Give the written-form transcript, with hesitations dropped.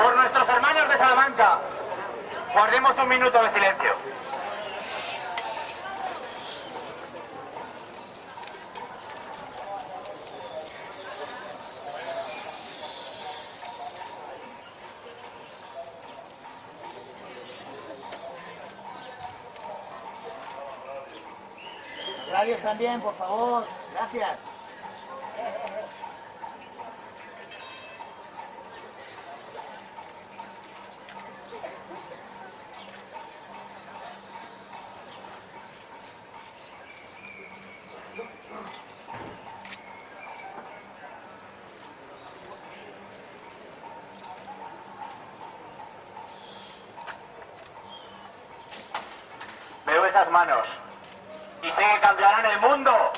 Por nuestros hermanos de Salamanca, guardemos un minuto de silencio. Radios también, por favor. Gracias. Veo esas manos y sé que cambiarán el mundo.